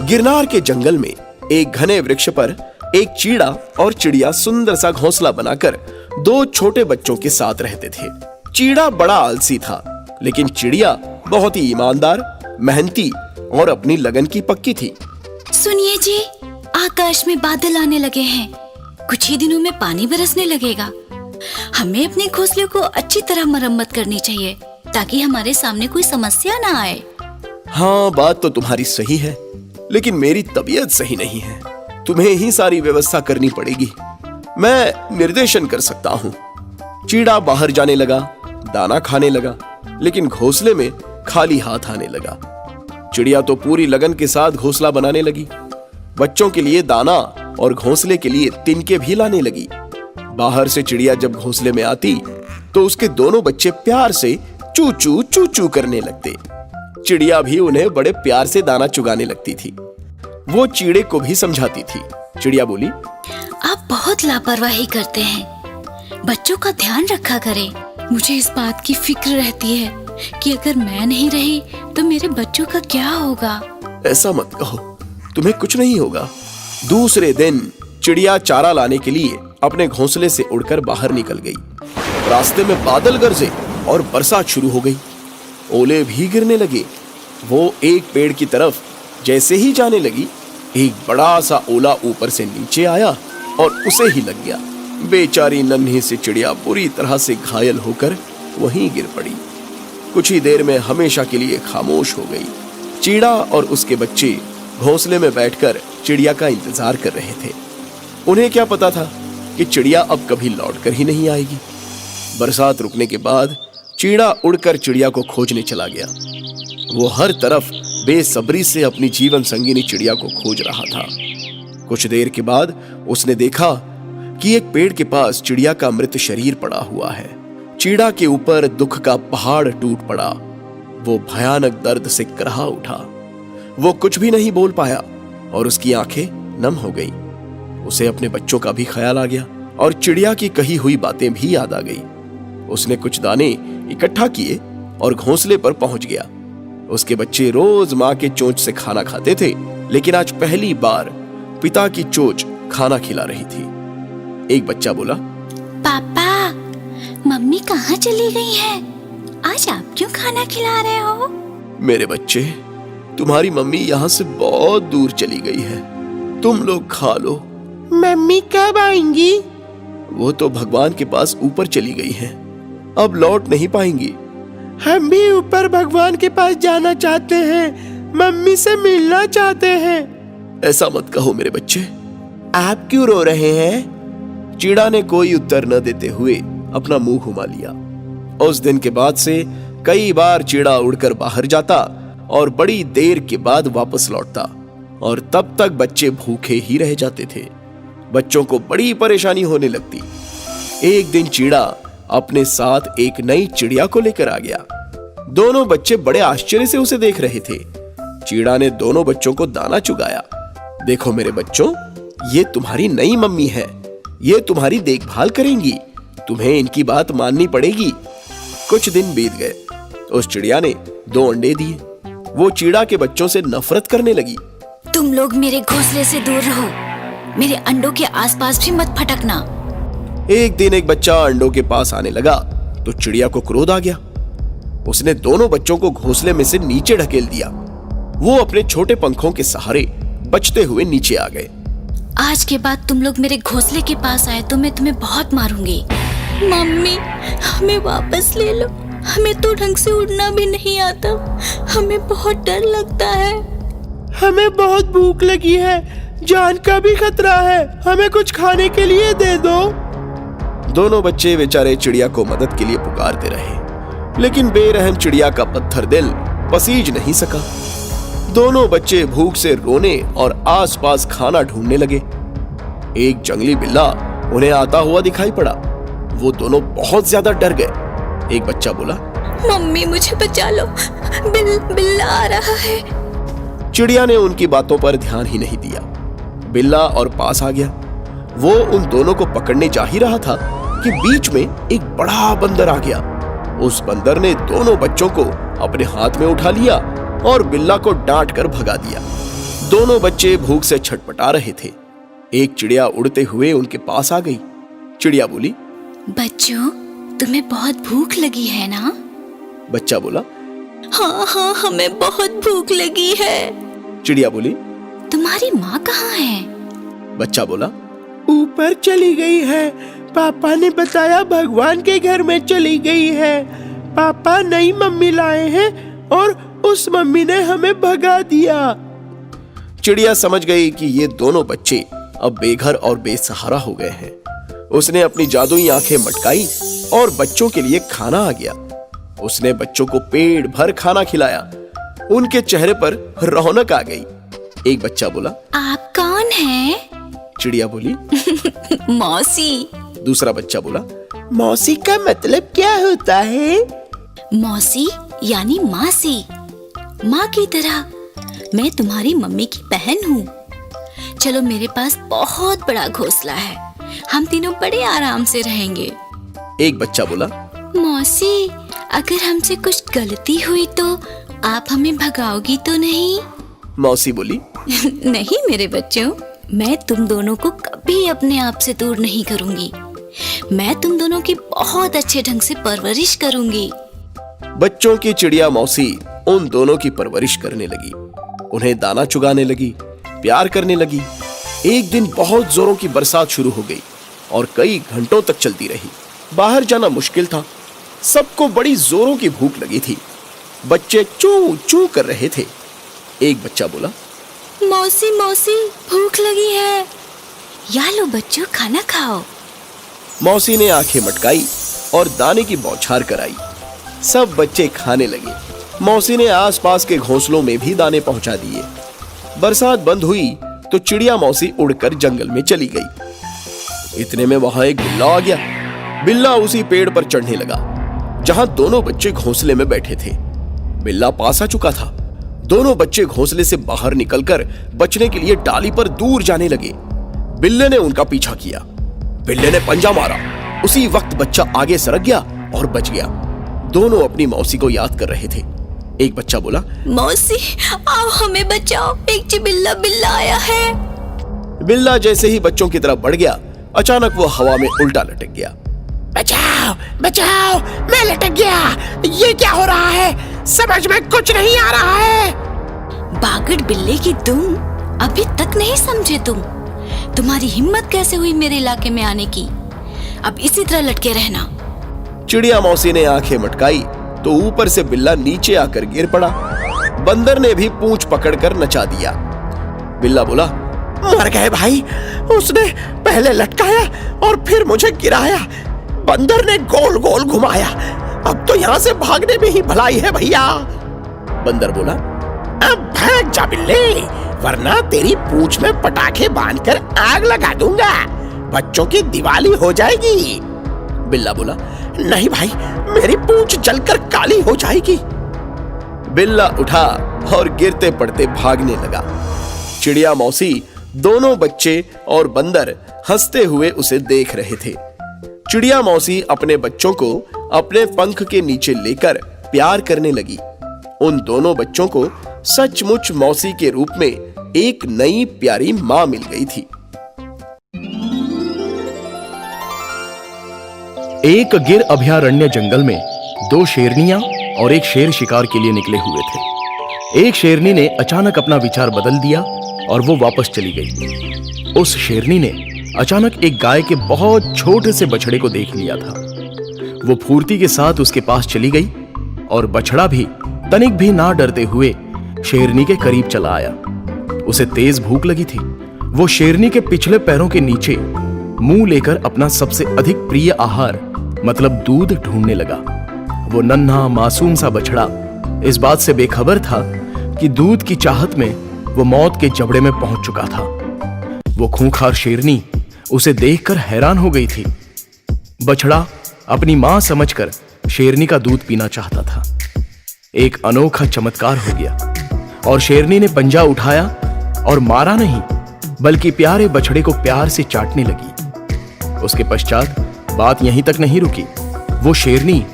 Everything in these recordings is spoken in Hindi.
गिरनार के जंगल में एक घने वृक्ष पर एक चीड़ा और चिड़िया सुंदर सा घोंसला बनाकर दो छोटे बच्चों के साथ रहते थे। चीड़ा बड़ा आलसी था, लेकिन चिड़िया बहुत ही ईमानदार, मेहनती और अपनी लगन की पक्की थी। सुनिए जी, आकाश में बादल आने लगे हैं। कुछ ही दिनों में पानी बरसने लगेगा। हमें अपने घोंसले को अच्छी तरह मरम्मत करनी चाहिए ताकि हमारे सामने कोई समस्या ना आए। हाँ, बात तो तुम्हारी सही है, लेकिन मेरी तबीयत सही नहीं है। तुम्हें ही सारी व्यवस्था करनी पड़ेगी। मैं निर्देशन कर सकता हूँ। चीड़ा बाहर जाने लगा, दाना खाने लगा, लेकिन घोंसले में खाली हाथ आने लगा। चिड़िया तो पूरी लगन के साथ घोंसला बनाने लगी। बच्चों के लिए दाना और घोंसले के लिए तिनके भी लाने लगी। बाहर से चिड़िया जब घोंसले में आती तो उसके दोनों बच्चे प्यार से चू चू चू चू करने लगते। चिड़िया भी उन्हें बड़े प्यार से दाना चुगाने लगती थी। वो चीड़े को भी समझाती थी। चिड़िया बोली, आप बहुत लापरवाही करते हैं। बच्चों का ध्यान रखा करें। मुझे इस बात की फिक्र रहती है कि अगर मैं नहीं रही तो मेरे बच्चों का क्या होगा। ऐसा मत कहो, तुम्हें कुछ नहीं होगा। दूसरे दिन चिड़िया चारा लाने के लिए अपने घोंसले से उड़कर बाहर निकल गई। रास्ते में बादल गरजे और बरसात शुरू हो गई। ओले भी गिरने लगे। वो एक पेड़ की तरफ जैसे ही जाने लगी, एक बड़ा सा ओला ऊपर से नीचे आया और उसे ही लग गया। बेचारी नन्ही सी चिड़िया बुरी तरह से घायल होकर वहीं गिर पड़ी। कुछ ही देर में हमेशा के लिए खामोश हो गई। चीड़ा और उसके बच्चे घोंसले में बैठकर चिड़िया का इंतजार कर रहे थे। उन्हें क्या पता था कि चिड़िया अब कभी लौटकर ही नहीं आएगी। बरसात रुकने के बाद चीड़ा उड़कर चिड़िया को खोजने चला गया। वो हर तरफ बेसब्री से अपनी जीवन संगिनी चिड़िया को खोज रहा था। कुछ देर के बाद उसने देखा कि एक पेड़ के पास चिड़िया का मृत शरीर पड़ा हुआ है। चीड़ा के ऊपर दुख का पहाड़ टूट पड़ा। वो भयानक दर्द से कराह उठा। वो कुछ भी नहीं बोल पाया और उसकी आंखें नम हो गईं। उसे अपने बच्चों का भी ख्याल आ गया और चिड़िया की कही हुई बातें भी याद आ गई। उसने कुछ दाने इकट्ठा किए और घोंसले पर पहुंच गया। उसके बच्चे रोज माँ के चोंच से खाना खाते थे, लेकिन आज पहली बार पिता की चोंच खाना खिला रही थी। एक बच्चा बोला, पापा, मम्मी कहाँ चली गई है? आज आप क्यों खाना खिला रहे हो? मेरे बच्चे, तुम्हारी मम्मी यहाँ से बहुत दूर चली गई है। तुम लोग खा लो। मम्मी कब आएंगी? वो तो भगवान के पास ऊपर चली गई हैं। अब लौट नहीं पाएंगी। हम भी ऊपर भगवान के पास जाना चाहते हैं। मम्मी से मिलना चाहते हैं। ऐसा मत कहो मेरे बच्चे। आप क्यों रो रहे हैं? चीड़ा ने कोई उत्तर न देते हुए अपना मुंह घुमा लिया। उस दिन के बाद से कई बार चीड़ा उड़कर बाहर जाता और बड़ी देर के बाद वापस लौटता, और तब तक बच्चे भूखे ही रह जाते थे। बच्चों को बड़ी परेशानी होने लगती। एक दिन चीड़ा अपने साथ एक नई चिड़िया को लेकर आ गया। दोनों बच्चे बड़े आश्चर्य से उसे देख रहे थे। चीड़ा ने दोनों बच्चों को दाना चुगाया। देखो मेरे बच्चों, ये तुम्हारी नई मम्मी है। ये तुम्हारी देखभाल करेंगी। तुम्हें इनकी बात माननी पड़ेगी। कुछ दिन बीत गए। उस चिड़िया ने 2 अंडे दिए। वो चीड़ा के बच्चों से नफरत करने लगी। तुम लोग मेरे घोंसले से दूर रहो। मेरे अंडों के आसपास भी मत फटकना। एक दिन एक बच्चा अंडों के पास आने लगा तो चिड़िया को क्रोध आ गया। उसने दोनों बच्चों को घोंसले में से नीचे ढकेल दिया। वो अपने छोटे पंखों के सहारे बचते हुए नीचे आ गए। आज के बाद तुम लोग मेरे घोंसले के पास आए तो मैं तुम्हें बहुत मारूंगी। मम्मी, हमें वापस ले लो। हमें तो ढंग से उड़ना भी नहीं आता। हमें बहुत डर लगता है। हमें बहुत भूख लगी है। जान का भी खतरा है। हमें कुछ खाने के लिए दे दो। दोनों बच्चे बेचारे चिड़िया को मदद के लिए पुकारते रहे, लेकिन बेरहम चिड़िया का पत्थर दिल पसीज नहीं सका। दोनों बच्चे भूख से रोने और आसपास खाना ढूंढने लगे। एक जंगली बिल्ला उन्हें आता हुआ दिखाई पड़ा। वो दोनों बहुत ज्यादा डर गए। एक बच्चा बोला, मम्मी मुझे बचा लो, बिल्ला आ रहा है। चिड़िया ने उनकी बातों पर ध्यान ही नहीं दिया। बिल्ला और पास आ गया। वो उन दोनों को पकड़ने जा ही रहा था कि बीच में एक बड़ा बंदर आ गया। उस बंदर ने दोनों बच्चों को अपने हाथ में उठा लिया और बिल्ला को डांट कर भगा दिया। दोनों बच्चे भूख से छटपटा रहे थे। एक चिड़िया उड़ते हुए उनके पास आ गई। चिड़िया बोली, बच्चों, तुम्हें बहुत भूख लगी है ना? बच्चा बोला, हाँ हाँ, हमें बहुत भूख लगी है। चिड़िया बोली, तुम्हारी माँ कहाँ है? बच्चा बोला, ऊपर चली गई है। पापा ने बताया भगवान के घर में चली गई है। पापा नई मम्मी लाए हैं और उस मम्मी ने हमें भगा दिया। चिड़िया समझ गई कि ये दोनों बच्चे अब बेघर और बेसहारा हो गए हैं। उसने अपनी जादुई आंखें मटकाई और बच्चों के लिए खाना आ गया। उसने बच्चों को पेट भर खाना खिलाया। उनके चेहरे पर रौनक आ गई। एक बच्चा बोला, आप कौन हैं? चिड़िया बोली, मौसी। दूसरा बच्चा बोला, मौसी का मतलब क्या होता है? मौसी यानी मासी, माँ की तरह। मैं तुम्हारी मम्मी की बहन हूँ। चलो, मेरे पास बहुत बड़ा घोंसला है, हम तीनों बड़े आराम से रहेंगे। एक बच्चा बोला, मौसी, अगर हमसे कुछ गलती हुई तो आप हमें भगाओगी तो नहीं? मौसी बोली, नहीं मेरे बच्चों, मैं तुम दोनों को कभी अपने आप से दूर नहीं करूंगी। मैं तुम दोनों की बहुत अच्छे ढंग से परवरिश करूंगी। बच्चों की चिड़िया मौसी उन दोनों की परवरिश करने लगी। उन्हें दाना चुगाने लगी, प्यार करने लगी। एक दिन बहुत जोरों की बरसात शुरू हो गई और कई घंटों तक चलती रही। बाहर जाना मुश्किल था। सबको बड़ी जोरों की भूख लगी थी। बच्चे चू चू कर रहे थे। एक बच्चा बोला, मौसी मौसी, भूख लगी है। या लो बच्चों, खाना खाओ। मौसी ने आंखें मटकाई और दाने की बौछार कराई। सब बच्चे खाने लगे। मौसी ने आसपास के घोंसलों में भी दाने पहुंचा दिए। बरसात बंद हुई तो चिड़िया मौसी उड़कर जंगल में चली गई। इतने में वहां एक बिल्ला आ गया। बिल्ला उसी पेड़ पर चढ़ने लगा जहां दोनों बच्चे घोंसले में बैठे थे। बिल्ला पास आ चुका था। दोनों बच्चे घोंसले से बाहर निकलकर बचने के लिए डाली पर दूर जाने लगे। बिल्ले ने उनका पीछा किया। बिल्ले ने पंजा मारा। उसी वक्त बच्चा आगे सरक गया और बच गया। दोनों अपनी मौसी को याद कर रहे थे। एक बच्चा बोला, मौसी, आओ हमें बचाओ, एक चिबिल्ला बिल्ला आया है। बिल्ला जैसे ही बच्चों की तरफ बढ़ गया, अचानक वो हवा में उल्टा लटक गया। बचाओ बचाओ, मैं लटक गया। ये क्या हो रहा है? समझ में कुछ नहीं आ रहा है। बागड़ बिल्ले की तुम अभी तक नहीं समझे? तुम्हारी हिम्मत कैसे हुई मेरे इलाके में आने की? अब इसी तरह लटके रहना। चिड़िया मौसी ने आंखें मटकाई तो ऊपर से बिल्ला नीचे आकर गिर पड़ा। बंदर ने भी पूंछ पकड़कर नचा दिया। बिल्ला बोला, मर गए भाई। उसने पहले लटकाया और फिर मुझे गिराया। बंदर ने गोल गोल घुमाया। अब तो यहाँ से भागने में ही भलाई है भैया। बंदर बोला, अब भाग जा बिल्ले, वरना तेरी पूंछ में पटाखे बांधकर आग लगा दूंगा। बच्चों की दिवाली हो जाएगी। बिल्ला बोला, नहीं भाई, मेरी पूंछ जलकर काली हो जाएगी। बिल्ला उठा और गिरते पड़ते भागने लगा। चिड़िया मौसी, दोनों बच्चे और बंदर हंसते हुए उसे देख रहे थे। चिड़िया मौसी अपने बच्चों को अपने पंख के नीचे लेकर प्यार करने लगी। उन दोनों बच्चों को सचमुच मौसी के रूप में एक नई प्यारी मां मिल गई थी। एक गिर अभयारण्य जंगल में दो शेरनियां और एक शेर शिकार के लिए निकले हुए थे। एक शेरनी ने अचानक अपना विचार बदल दिया और वो वापस चली गई। उस शेरनी ने अचानक एक गाय के बहुत छोटे से बछड़े को देख लिया था। वो फुर्ती के साथ उसके पास चली गई और बछड़ा भी तनिक भी ना डरते हुए शेरनी के करीब चला आया। उसे तेज भूख लगी थी। वो शेरनी के पिछले पैरों के नीचे मुंह लेकर अपना सबसे अधिक प्रिय आहार मतलब दूध ढूंढने लगा। वो नन्हा मासूम सा बछड़ा इस बात से बेखबर था कि दूध की चाहत में वो मौत के जबड़े में पहुंच चुका था। वो खूंखार शेरनी उसे देखकर हैरान हो गई थी। बछड़ा अपनी मां समझकर शेरनी का दूध पीना चाहता था। एक अनोखा चमत्कार हो गया और शेरनी ने पंजा उठाया और मारा नहीं बल्कि प्यारे बछड़े को प्यार से चाटने लगी। उसके पश्चात बात यहीं तक नहीं रुकी। वो शेरनी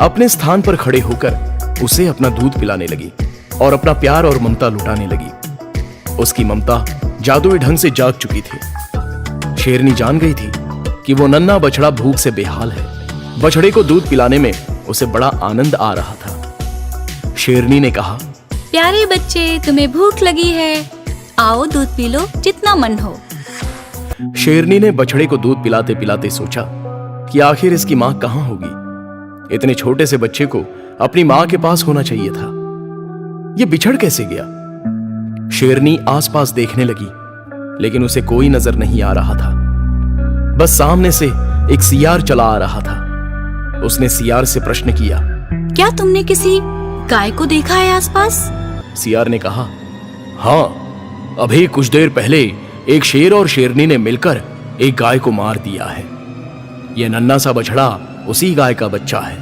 अपने स्थान पर खड़े होकर उसे अपना दूध पिलाने लगी और अपना प्यार और ममता लुटाने लगी। उसकी ममता जादुई ढंग से जाग चुकी थी। शेरनी जान गई थी कि वो नन्हा बछड़ा भूख से बेहाल है। बछड़े को दूध पिलाने में उसे बड़ा आनंद आ रहा था। शेरनी ने कहा, प्यारे बच्चे, तुम्हें भूख लगी है, आओ दूध पी लो जितना मन हो। शेरनी ने बछड़े को दूध पिलाते पिलाते सोचा कि आखिर इसकी मां कहां होगी। इतने छोटे से बच्चे को अपनी मां के पास होना चाहिए था। यह बिछड़ कैसे गया? शेरनी आसपास देखने लगी, लेकिन उसे कोई नजर नहीं आ रहा था। बस सामने से एक सियार चला आ रहा था। उसने सियार से प्रश्न किया, क्या तुमने किसी गाय को देखा है आसपास? सियार ने कहा, हाँ, अभी कुछ देर पहले एक शेर और शेरनी ने मिलकर एक गाय को मार दिया है। यह नन्हा सा बछड़ा उसी गाय का बच्चा है।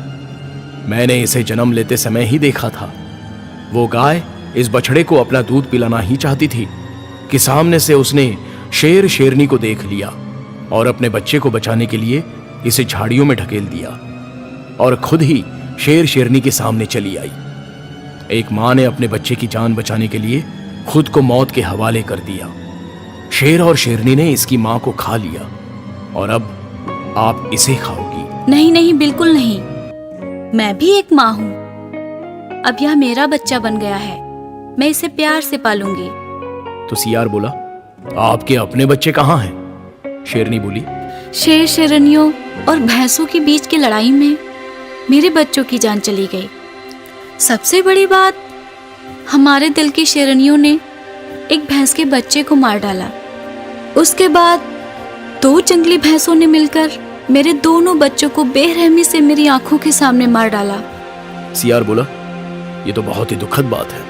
मैंने इसे जन्म लेते समय ही देखा था। वो गाय इस बछड़े को अपना दूध पिलाना ही चाहती थी कि सामने से उसने शेर शेरनी को देख लिया और अपने बच्चे को बचाने के लिए इसे झाड़ियों में ढकेल दिया और खुद ही शेर शेरनी के सामने चली आई। एक मां ने अपने बच्चे की जान बचाने के लिए खुद को मौत के हवाले कर दिया। शेर और शेरनी ने इसकी मां को खा लिया और अब आप इसे खाओगी। नहीं नहीं, बिल्कुल नहीं। मैं भी एक माँ हूँ। अब यह मेरा बच्चा बन गया है, मैं इसे प्यार से पालूंगी। तो सियार बोला, आपके अपने बच्चे कहाँ हैं? शेरनी बोली, शेर शेरनियों और भैंसों के बीच की लड़ाई में मेरे बच्चों की जान चली गई। सबसे बड़ी बात, हमारे दिल की शेरनियों ने एक भैंस के बच्चे को मार डाला। उसके बाद 2 जंगली भैंसों ने मिलकर मेरे दोनों बच्चों को बेरहमी से मेरी आंखों के सामने मार डाला। सियार बोला, ये तो बहुत ही दुखद बात है।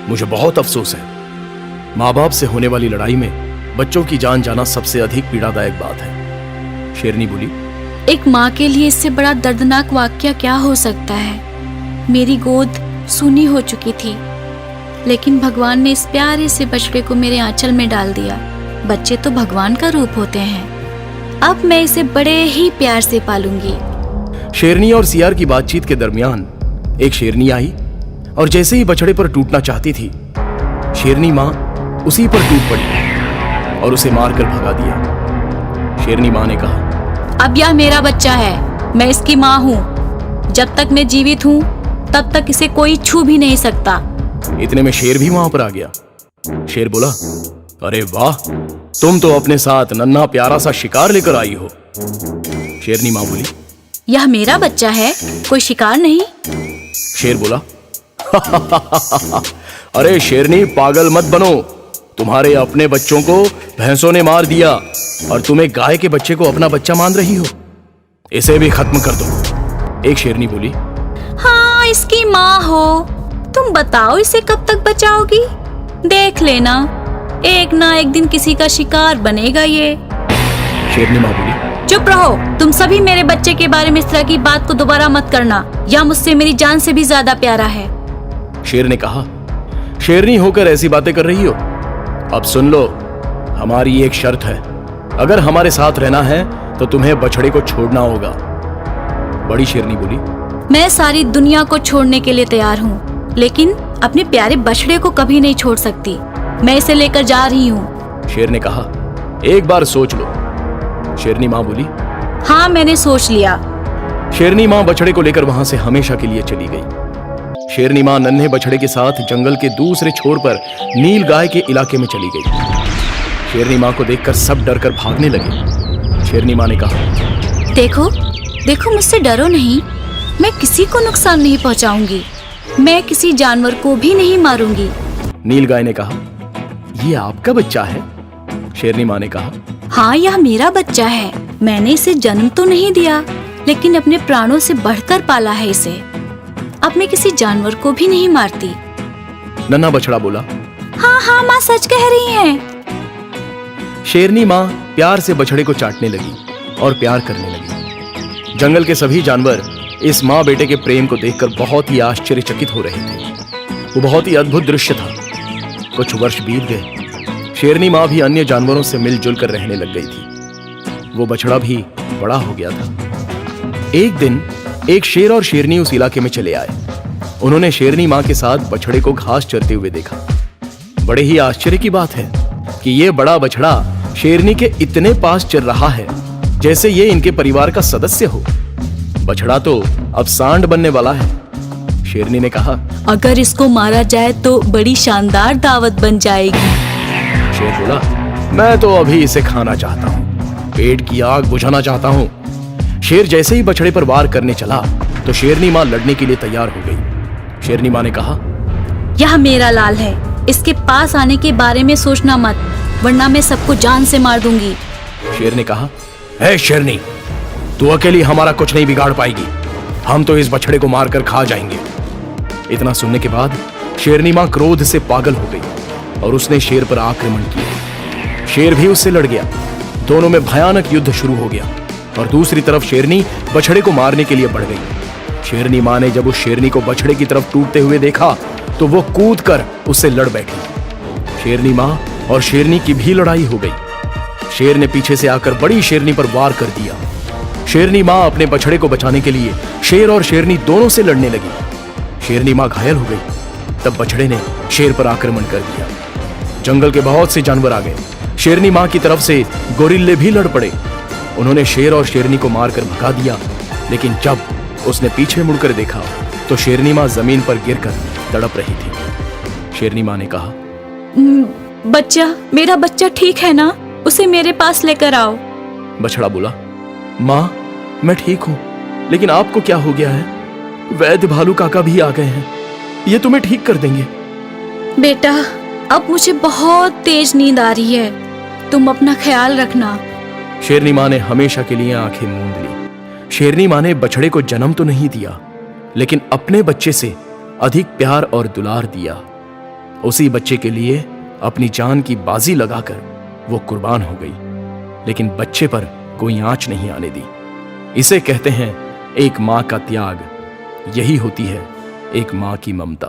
मुझे बहुत अफसोस है। माँ बाप से होने वाली लड़ाई में बच्चों की जान जाना सबसे अधिक पीड़ादायक बात है। शेरनी बोली, एक माँ के लिए इससे बड़ा दर्दनाक वाकया क्या हो सकता है? मेरी गोद सूनी हो चुकी थी, लेकिन भगवान ने इस प्यारे से बछड़े को मेरे आंचल में डाल दिया। बच्चे तो भगवान का रूप होते हैं। अब मैं इसे बड़े ही प्यार से पालूंगी। शेरनी और सियार की बातचीत के दरमियान एक शेरनी आई और जैसे ही बछड़े पर टूटना चाहती थी, शेरनी माँ उसी पर टूट पड़ी और उसे मारकर भगा दिया। शेरनी माँ ने कहा, अब यह मेरा बच्चा है, मैं इसकी माँ हूँ। जब तक मैं जीवित हूँ तब तक इसे कोई छू भी नहीं सकता। इतने में शेर भी वहां पर आ गया। शेर बोला, अरे वाह, तुम तो अपने साथ नन्हा प्यारा सा शिकार लेकर आई हो। शेरनी माँ बोली, यह मेरा बच्चा है, कोई शिकार नहीं। शेर बोला, अरे शेरनी, पागल मत बनो। तुम्हारे अपने बच्चों को भैंसों ने मार दिया और तुम एक गाय के बच्चे को अपना बच्चा मान रही हो। इसे भी खत्म कर दो। एक शेरनी बोली, हाँ, इसकी माँ हो, तुम बताओ इसे कब तक बचाओगी? देख लेना, एक ना एक दिन किसी का शिकार बनेगा ये। शेरनी माँ बोली, चुप रहो, तुम सभी मेरे बच्चे के बारे में इस तरह की बात को दोबारा मत करना। यह मुझसे मेरी जान से भी ज्यादा प्यारा है। शेर ने कहा, शेरनी होकर ऐसी बातें कर रही हो? अब सुन लो, हमारी एक शर्त है। अगर हमारे साथ रहना है तो तुम्हें बछड़े को छोड़ना होगा। बड़ी शेरनी बोली, मैं सारी दुनिया को छोड़ने के लिए तैयार हूँ, लेकिन अपने प्यारे बछड़े को कभी नहीं छोड़ सकती। मैं इसे लेकर जा रही हूँ। शेर ने कहा, एक बार सोच लो। शेरनी माँ बोली, हाँ, मैंने सोच लिया। शेरनी माँ बछड़े को लेकर वहां से हमेशा के लिए चली गई। शेरनी माँ नन्हे बछड़े के साथ जंगल के दूसरे छोर पर नील गाय के इलाके में चली गई। शेरनी माँ को देखकर सब डरकर भागने लगे। शेरनी माँ ने कहा, देखो देखो, मुझसे डरो नहीं, मैं किसी को नुकसान नहीं पहुंचाऊंगी। मैं किसी जानवर को भी नहीं मारूंगी। नील गाय ने कहा, ये आपका बच्चा है? शेरनी माँ ने कहा, हाँ, यह मेरा बच्चा है। मैंने इसे जन्म तो नहीं दिया, लेकिन अपने प्राणों से बढ़कर पाला है इसे। अब मैं किसी जानवर को भी नहीं मारती। नन्हा बछड़ा बोला, हाँ हाँ, माँ सच कह रही है। शेरनी माँ प्यार से बछड़े को चाटने लगी और प्यार करने लगी। जंगल के सभी जानवर इस माँ बेटे के प्रेम को देखकर बहुत ही आश्चर्यचकित हो रहे थे। वो बहुत ही अद्भुत दृश्य था। कुछ वर्ष बीत गए। शेरनी माँ भी अन्य जानवरों से मिलजुल कर रहने लग गई थी। वो बछड़ा भी बड़ा हो गया था। एक दिन एक शेर और शेरनी उस इलाके में चले आए। उन्होंने शेरनी माँ के साथ बछड़े को घास चरते हुए देखा। बड़े ही आश्चर्य की बात है कि ये बड़ा बछड़ा शेरनी के इतने पास चल रहा है जैसे ये इनके परिवार का सदस्य हो। बछड़ा तो अब सांड बनने वाला है। शेरनी ने कहा, अगर इसको मारा जाए तो बड़ी शानदार दावत बन जाएगी। शेर बोला, मैं तो अभी इसे खाना चाहता हूँ, पेट की आग बुझाना चाहता हूँ। शेर जैसे ही बछड़े पर वार करने चला तो शेरनी माँ लड़ने के लिए तैयार हो गई। शेरनी माँ ने कहा, यह मेरा लाल है, इसके पास आने के बारे में सोचना मत, वरना मैं सबको जान से मार दूंगी। शेर ने कहा, हे शेरनी, तू अकेली हमारा कुछ नहीं बिगाड़ पाएगी, हम तो इस बछड़े को मारकर खा जाएंगे। इतना सुनने के बाद शेरनी माँ क्रोध से पागल हो गई और उसने शेर पर आक्रमण किया। शेर भी उससे लड़ गया। दोनों में भयानक युद्ध शुरू हो गया और दूसरी तरफ शेरनी बछड़े को मारने के लिए बढ़ गई। शेरनी माँ ने जब उस शेरनी को बछड़े की तरफ टूटते हुए देखा तो वो कूद कर उससे लड़ बैठी। शेरनी माँ और शेरनी की भी लड़ाई हो गई। शेर ने पीछे से आकर बड़ी शेरनी पर वार कर दिया। शेरनी माँ अपने बछड़े को बचाने के लिए शेर और शेरनी दोनों से लड़ने लगी। शेरनी माँ घायल हो गई। तब बछड़े ने शेर पर आक्रमण कर दिया। जंगल के बहुत से जानवर आ गए। शेरनी माँ की तरफ से गोरिल्ले भी लड़ पड़े। उन्होंने शेर और शेरनी को मारकर भगा दिया, लेकिन जब उसने पीछे मुड़कर देखा तो शेरनी माँ जमीन पर गिरकर तड़प रही थी। शेरनी माँ ने कहा, बच्चा, मेरा बच्चा ठीक है ना? उसे मेरे पास लेकर आओ। बछड़ा बोला, माँ मैं ठीक हूँ, लेकिन आपको क्या हो गया है? वैद्य भालू काका भी आ गए हैं, ये तुम्हें ठीक कर देंगे। बेटा, अब मुझे बहुत तेज नींद आ रही है, तुम अपना ख्याल रखना। शेरनी माँ ने हमेशा के लिए आंखें मूंद ली। शेरनी माँ ने बछड़े को जन्म तो नहीं दिया, लेकिन अपने बच्चे से अधिक प्यार और दुलार दिया। उसी बच्चे के लिए अपनी जान की बाजी लगाकर वो कुर्बान हो गई, लेकिन बच्चे पर कोई आंच नहीं आने दी। इसे कहते हैं एक माँ का त्याग। यही होती है एक माँ की ममता।